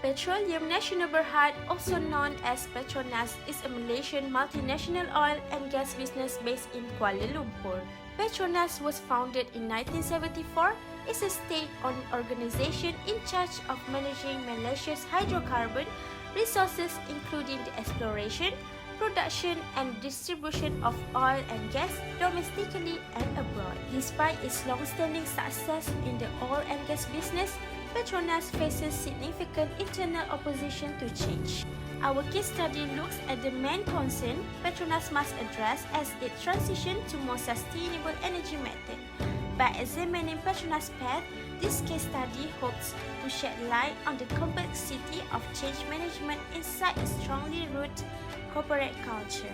Petroleum Nasional Berhad, also known as Petronas, is a Malaysian multinational oil and gas business based in Kuala Lumpur. Petronas was founded in 1974, is a state-owned organization in charge of managing Malaysia's hydrocarbon resources, including the exploration, production and distribution of oil and gas domestically and abroad. Despite its long-standing success in the oil and gas business, Petronas faces significant internal opposition to change. Our case study looks at the main concern Petronas must address as it transitions to more sustainable energy method. By examining Petronas' path, this case study hopes to shed light on the complexity of change management inside a strongly rooted corporate culture.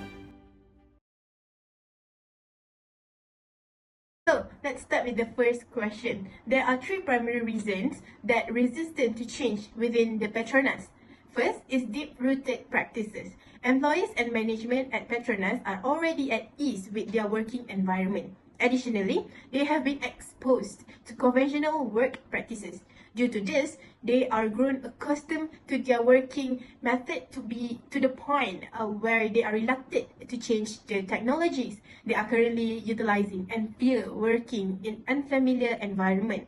So, let's start with the first question. There are three primary reasons that resistant to change within the Petronas. First is deep-rooted practices. Employees and management at Petronas are already at ease with their working environment. Additionally, they have been exposed to conventional work practices. Due to this, they are grown accustomed to their working method to the point where they are reluctant to change the technologies they are currently utilizing and fear working in unfamiliar environment.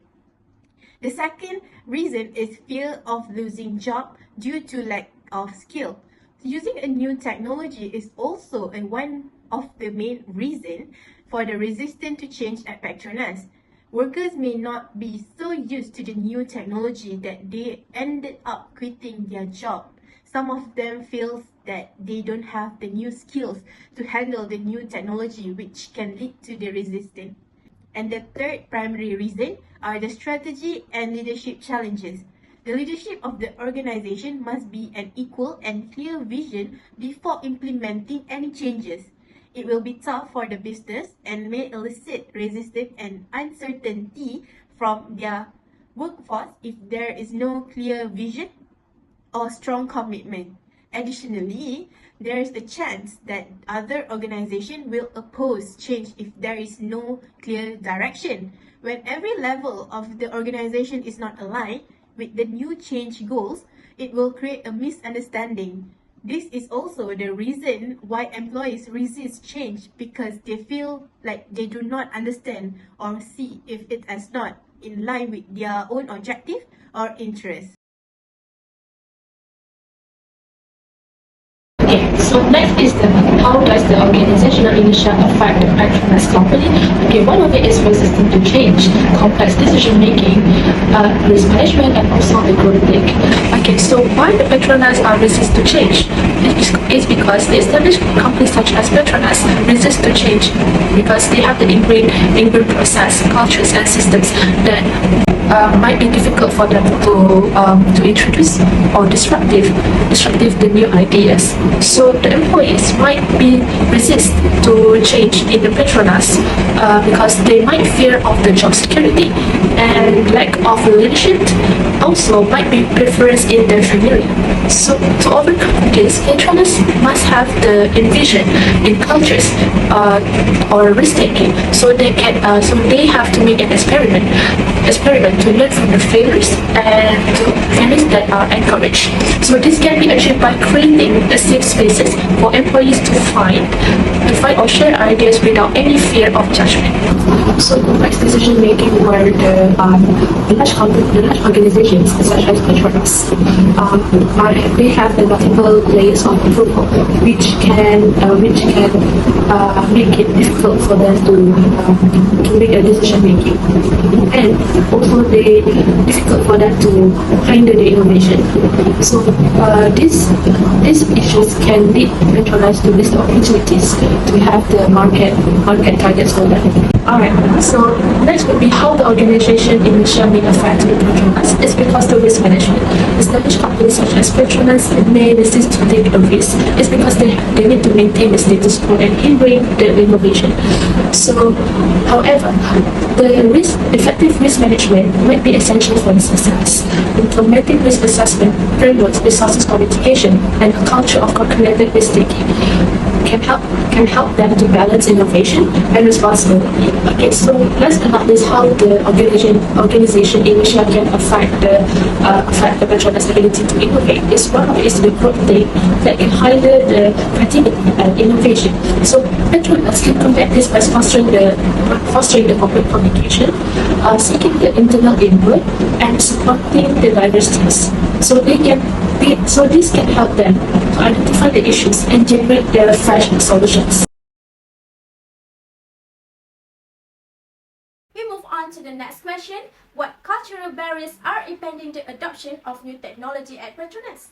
The second reason is fear of losing job due to lack of skill. Using a new technology is also one of the main reasons for the resistance to change at Petronas. Workers may not be so used to the new technology that they ended up quitting their job. Some of them feel that they don't have the new skills to handle the new technology, which can lead to the resistance. And the third primary reason are the strategy and leadership challenges. The leadership of the organization must be an equal and clear vision before implementing any changes. It will be tough for the business and may elicit resistance and uncertainty from their workforce if there is no clear vision or strong commitment. Additionally, there is the chance that other organizations will oppose change if there is no clear direction. When every level of the organization is not aligned with the new change goals, it will create a misunderstanding. This is also the reason why employees resist change, because they feel like they do not understand or see if it is not in line with their own objective or interest. So next is how does the organizational inertia affect the Petronas company? Okay, one of it is resistant to change, complex decision making, risk management, and also economic. Okay, so why the Petronas are resistant to change? It's because the established companies such as Petronas resist to change because they have the ingrained process, cultures, and systems that might be difficult for them to introduce or disruptive the new ideas. So the employees might be resist to change in the Petronas because they might fear of the job security, and lack of leadership also might be preference in their familiar. So to overcome this, Petronas must have the envision in cultures or risk taking. So they have to make an experiment to learn from the failures and to failures that are encouraged. So this can be achieved by creating a safe spaces for employees to find or share ideas without any fear of judgment. So complex decision making where the large organizations such as Petronas they have the multiple layers of approval, which can make it difficult for them to make a decision making, and also difficult for them to handle the innovation. So these issues can lead Petronas to miss the opportunities to have the market targets for them. Alright, so next would be how the organization inertia may affect Petronas. It's because the risk management. Established companies such as Petronas may resist to take a risk. It's because they need to maintain the status quo and ingrain the innovation. So, however, the effective risk management might be essential for the success. Implementing risk assessment frameworks, resources for mitigation, and a culture of calculated risk taking can help them to balance innovation and responsibility. Okay, so let's analyze how the organization in Asia can affect the Petronas' ability to innovate. One of it is the growth rate that can highlight the creativity and innovation. So Petronas can combat this by fostering the corporate communication, seeking the internal input, and supporting the diversities. So this can help them to identify the issues and generate their fresh solutions. We move on to the next question. What cultural barriers are impeding the adoption of new technology at Petronas?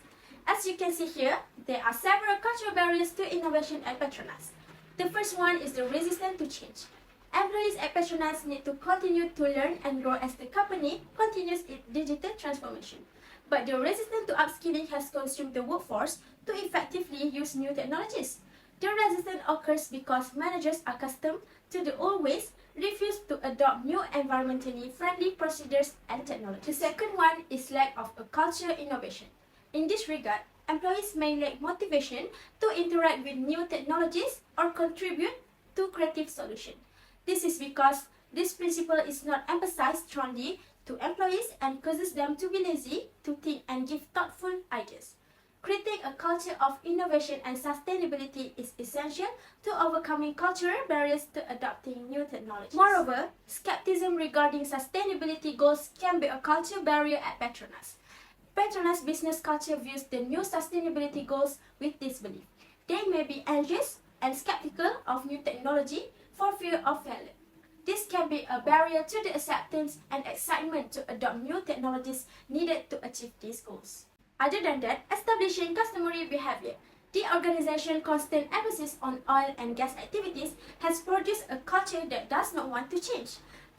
As you can see here, there are several cultural barriers to innovation at Petronas. The first one is the resistance to change. Employees at Petronas need to continue to learn and grow as the company continues its digital transformation. But the resistance to upskilling has consumed the workforce to effectively use new technologies. The resistance occurs because managers accustomed to the old ways refuse to adopt new environmentally friendly procedures and technology. The second one is lack of a culture innovation. In this regard, employees may lack motivation to interact with new technologies or contribute to creative solutions. This is because this principle is not emphasized strongly to employees and causes them to be lazy to think and give thoughtful ideas. Creating a culture of innovation and sustainability is essential to overcoming cultural barriers to adopting new technologies. Moreover, skepticism regarding sustainability goals can be a cultural barrier at Petronas. Petronas business culture views the new sustainability goals with this belief. They may be anxious and skeptical of new technology for fear of failure. This can be a barrier to the acceptance and excitement to adopt new technologies needed to achieve these goals. Other than that, establishing customary behavior. The organization's constant emphasis on oil and gas activities has produced a culture that does not want to change.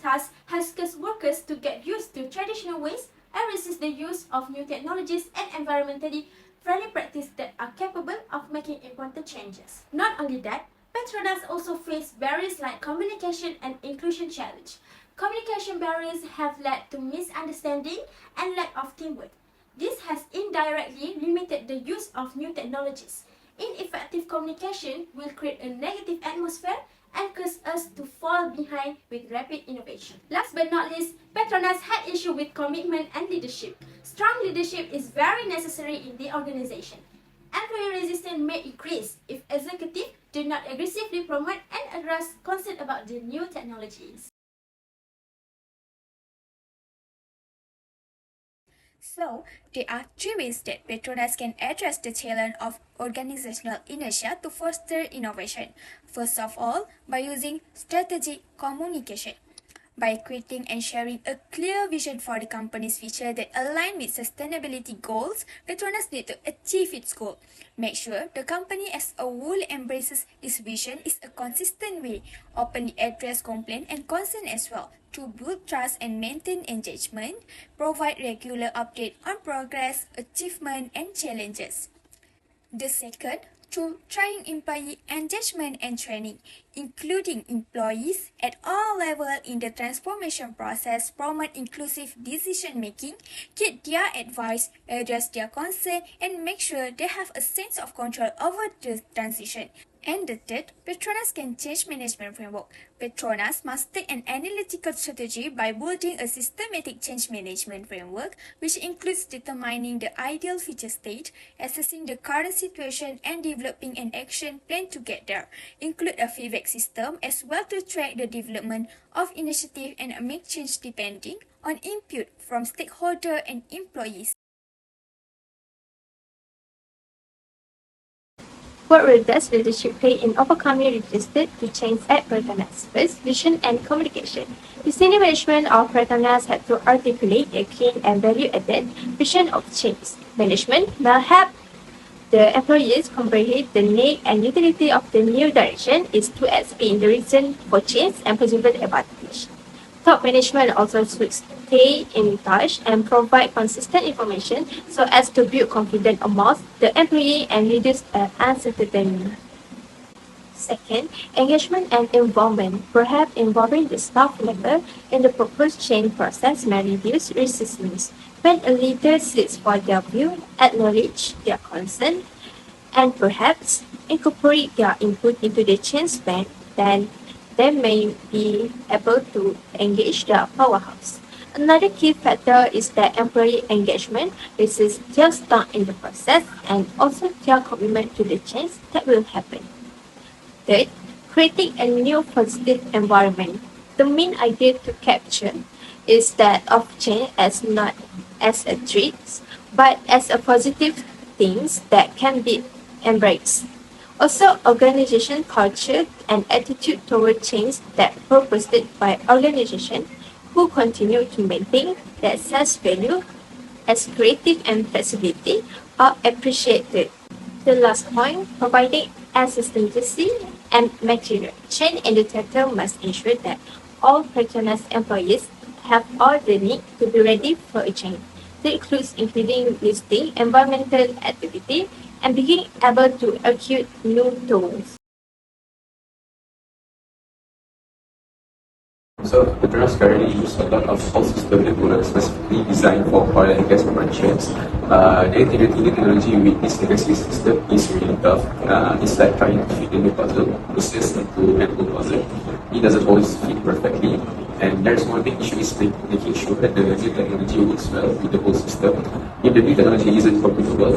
Thus, has caused workers to get used to traditional ways and resist the use of new technologies and environmentally friendly practices that are capable of making important changes. Not only that, Petronas also face barriers like communication and inclusion challenge. Communication barriers have led to misunderstanding and lack of teamwork. This has indirectly limited the use of new technologies. Ineffective communication will create a negative atmosphere and cause us to fall behind with rapid innovation. Last but not least, Petronas had issue with commitment and leadership. Strong leadership is very necessary in the organization. Employee resistance may increase if executives do not aggressively promote and address concern about the new technologies. So, there are three ways that Petronas can address the challenge of organizational inertia to foster innovation. First of all, by using strategic communication. By creating and sharing a clear vision for the company's future that align with sustainability goals, Petronas need to achieve its goal. Make sure the company as a whole embraces this vision is a consistent way, openly address complaint and concern as well, to build trust and maintain engagement, provide regular update on progress, achievement and challenges. The second, through trying employee engagement and training, including employees at all levels in the transformation process, promote inclusive decision-making, get their advice, address their concern, and make sure they have a sense of control over the transition. And the third, Petronas can change management framework. Petronas must take an analytical strategy by building a systematic change management framework, which includes determining the ideal future state, assessing the current situation, and developing an action plan to get there. Include a feedback system as well to track the development of initiative and make change depending on input from stakeholders and employees. What role does leadership play in overcoming resistance to change at Petronas? First, vision and communication. The senior management of Petronas had to articulate a clear and value-added vision of change. Management will help the employees comprehend the need and utility of the new direction is to explain the reason for change and possible advantage. Top management also should stay in touch and provide consistent information so as to build confidence amongst the employee and reduce uncertainty. Second, engagement and involvement. Perhaps involving the staff member in the proposed change process may reduce resistance. When a leader seeks for their view, acknowledge their concern, and perhaps incorporate their input into the change plan, then they may be able to engage the powerhouse. Another key factor is that employee engagement, which is their start in the process and also their commitment to the change that will happen. Third, creating a new positive environment. The main idea to capture is that of change as not as a threat, but as a positive things that can be embraced. Also, organization culture and attitude toward change that purposed by organization who continue to maintain that such value as creative and flexibility are appreciated. The last point, providing assistancy and material. Change indicator must ensure that all Petronas employees have all they need to be ready for a change. This includes including listing environmental activity and being able to execute new tools. So Petronas currently use a lot of whole system that were specifically designed for oil and gas operations. The integrating the technology with this legacy system is really tough. It's like trying to fit a new puzzle pieces into an old puzzle. It doesn't always fit perfectly, and there's one big issue is making sure that the new technology works well with the whole system. If the new technology isn't compatible,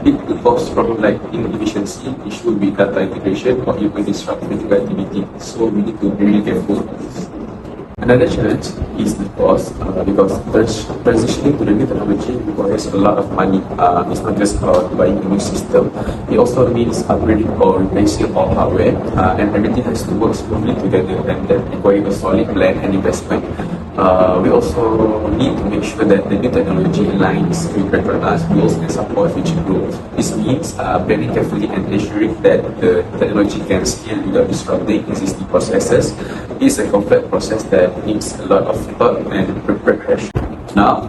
it could cause problems like inefficiency, issue with data integration, or even disrupt critical activity. So we need to be really careful about this. Another challenge is the cost because transitioning to the new technology requires a lot of money. It's not just about buying a new system, it also means upgrading or replacing all hardware, and everything has to work smoothly together, and that requires a solid plan and investment. We also need to make sure that the new technology aligns with Petronas goals and support future growth. This means planning carefully and ensuring that the technology can scale without disrupting existing processes. It's a complex process that needs a lot of thought and preparation. Now,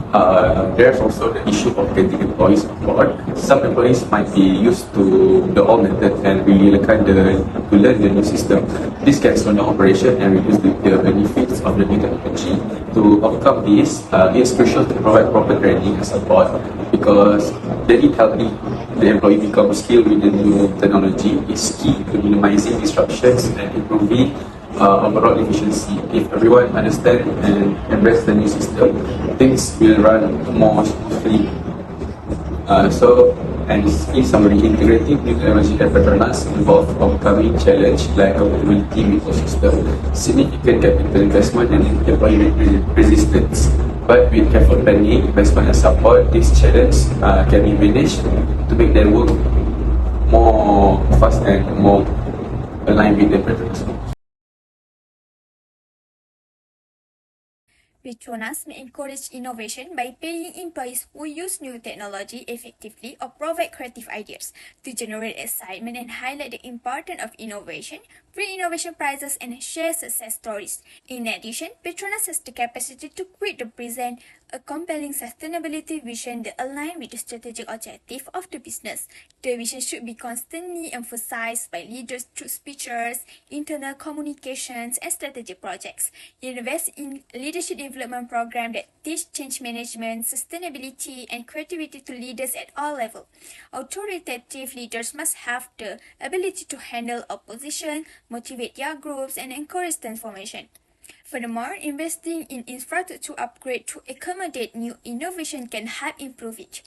there's also the issue of getting employees on board. Some employees might be used to the old method and really to learn the new system. This can slow down operation and reduce the benefits of the new technology. To overcome this, it's crucial to provide proper training and support because they need helping the employee become skilled with the new technology. It's key to minimizing disruptions and improving overall efficiency. If everyone understands and embraces the new system, things will run more smoothly. In summary, integrating new technology at Petronas involves overcoming challenge like compatibility with the system, significant capital investment, and employee resistance. But with careful planning, investment, and support, this challenge can be managed to make them work more fast and more aligned with the Petronas. Petronas may encourage innovation by paying employees who use new technology effectively or provide creative ideas to generate excitement and highlight the importance of innovation, free innovation prizes, and share success stories. In addition, Petronas has the capacity to create the present a compelling sustainability vision that aligns with the strategic objective of the business. The vision should be constantly emphasized by leaders through speeches, internal communications, and strategic projects. Invest in leadership development programs that teach change management, sustainability, and creativity to leaders at all levels. Authoritative leaders must have the ability to handle opposition, motivate their groups, and encourage transformation. Furthermore, investing in infrastructure upgrade to accommodate new innovation can help improve it.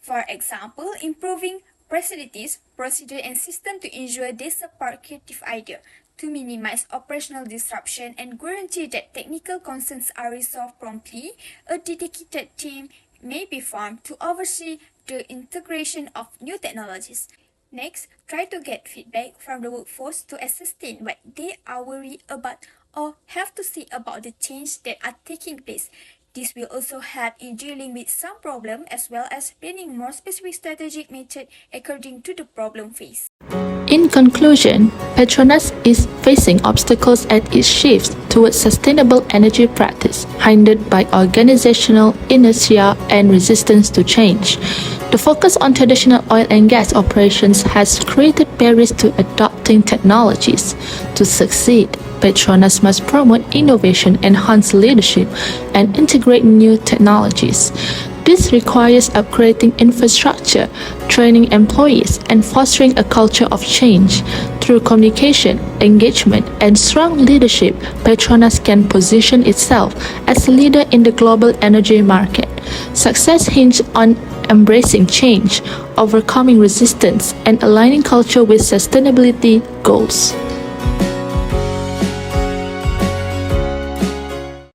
For example, improving facilities, procedure, and system to ensure they support creative idea, to minimize operational disruption and guarantee that technical concerns are resolved promptly. A dedicated team may be formed to oversee the integration of new technologies. Next, try to get feedback from the workforce to ascertain what they are worried about or have to say about the changes that are taking place. This will also help in dealing with some problem as well as planning more specific strategic method according to the problem faced. In conclusion, Petronas is facing obstacles at its shift towards sustainable energy practice, hindered by organizational inertia and resistance to change. The focus on traditional oil and gas operations has created barriers to adopting technologies. To succeed, Petronas must promote innovation, enhance leadership, and integrate new technologies. This requires upgrading infrastructure, training employees, and fostering a culture of change. Through communication, engagement, and strong leadership, Petronas can position itself as a leader in the global energy market. Success hinges on embracing change, overcoming resistance, and aligning culture with sustainability goals.